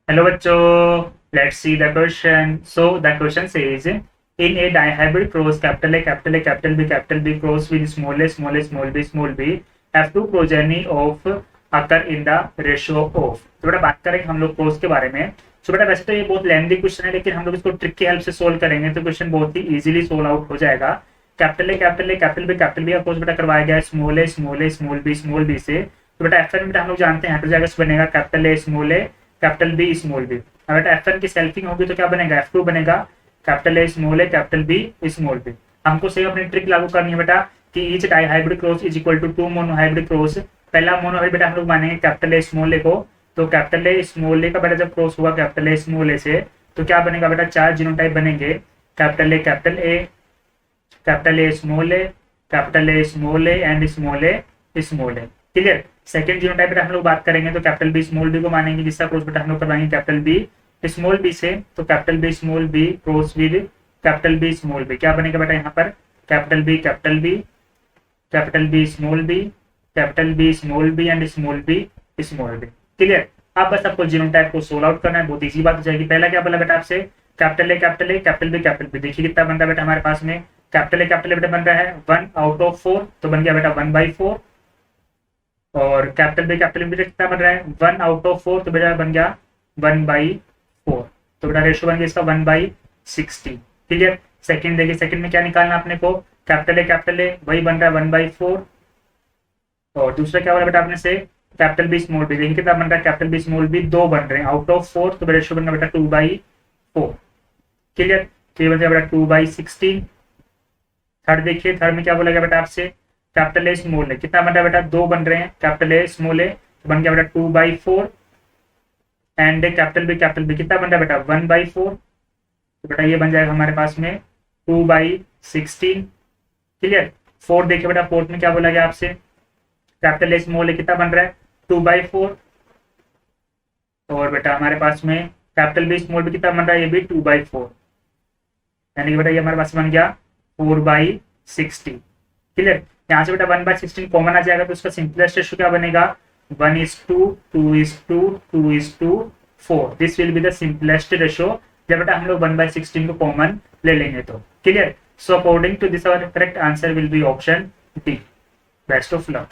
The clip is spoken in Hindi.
Hello बच्चों, let's see the question. So the question says, in a dihybrid cross, capital A, capital A, capital B, capital B cross with small a, small a, small b, small b, have two progeny of occur in the ratio of. तो बेटा बात करेंगे हम लोग क्रॉस के बारे में. तो बेटा वैसे तो ये बहुत लेंथी क्वेश्चन है, लेकिन हम लोग इसको ट्रिक की हेल्प से सोल्व करेंगे तो क्वेश्चन बहुत ही इजीली सोल्व आउट हो जाएगा. Capital A, capital A, capital B का क्रॉस बेटा करवाया गया है small A, small A, small B से. तो बेटा एफ एन बेटा हम लोग जानते हैं हेटेरोजाइगस बनेगा capital A small A, capital B small B. अब बेटा एफ एन की सेल्फिंग होगी तो क्या बनेगा, एफ टू बनेगा capital A small A, capital B small B. हमको सेम अपनी ट्रिक लागू करनी है बेटा कि each dihybrid cross is equal to two monohybrid cross. पहला मोनो हाइब्रिड बेटा हम लोग मानेंगे कैपिटल ए स्मॉल ए को. तो कैपिटल ए स्मॉल ए का बेटा जब क्रॉस हुआ कैपिटल ए स्मॉल ए से तो क्या बनेगा बेटा, चार जीनोटाइप बनेंगे. Capital A, capital A, capital A small A, capital A small A and small A small A. Clear. Second genotype बेटा हम लोग बात करेंगे तो कैपिटल बी स्मॉल बी को मानेंगे, जिसका क्रॉस बेटा हम लोग करवाएंगे कैपिटल बी स्मॉल बी से. तो capital B small B cross with capital B small B क्या बनेगा बेटा यहाँ पर, capital B, capital B, capital B small B, capital B small B and small B small B. Clear. अब बस आपको जीनोटाइप को सोल्व आउट करना है, बहुत इजी बात हो जाएगी. पहला क्या बोला बेटा आपसे, capital A, capital A, capital B, capital B. देखिए कितना बन रहा है बेटा हमारे पास में, कैपिटल ए बेटा बन रहा है 1 आउट ऑफ 4 तो बन गया बेटा 1/4. और कैपिटल बी कितना बन रहा है 1 आउट ऑफ 4 तो बेटा बन गया 1/4. तो बेटा रेशियो बन गया इसका 1/60. क्लियर. सेकंड देखिए, सेकंड में क्या निकालना अपने को, कैपिटल ए वही बन रहा है 1/4. और दूसरा क्या बोला बेटा आपने से, कैपिटल बी स्मॉल बी. देखिए कितना बन रहा है, कैपिटल बी स्मॉल बी दो बन रहे हैं आउट ऑफ 4 तो रेशियो बन रहा बेटा 2/4. क्लियर. तो ये बन गया बेटा 2/16. थर्ड देखिए, थर्ड में क्या बोला गया बेटा आपसे, कैपिटल ए स्मॉल ए कितना बन रहा है बेटा, दो बन रहे हैं कैपिटल ए स्मॉल ए तो बन गया बेटा 2/4. एंड कैपिटल बी कितना बन रहा है बेटा 1/4 तो बेटा ये बन जाएगा हमारे पास में 2/16. क्लियर. फोर्थ देखिए बेटा, फोर्थ में क्या बोला गया आपसे, कैपिटल ए स्मॉल ए कितना बन रहा है 2/4. और बेटा हमारे पास में कैपिटल बी स्मॉल बी कितना बन रहा है, ये भी 2/4. यानी कि बेटा ये हमारे पास बन गया 4/60. क्लियर. यहाँ से बेटा 1/16 कॉमन आ जाएगा तो उसका सिंपलेस्ट रेशियो क्या बनेगा, 1:2, 2:2, 2:4. This will be the simplest ratio जब बेटा हम लोग 1/16 को कॉमन ले लेंगे तो. Clear. So according to this our correct answer will be option D. Best of luck.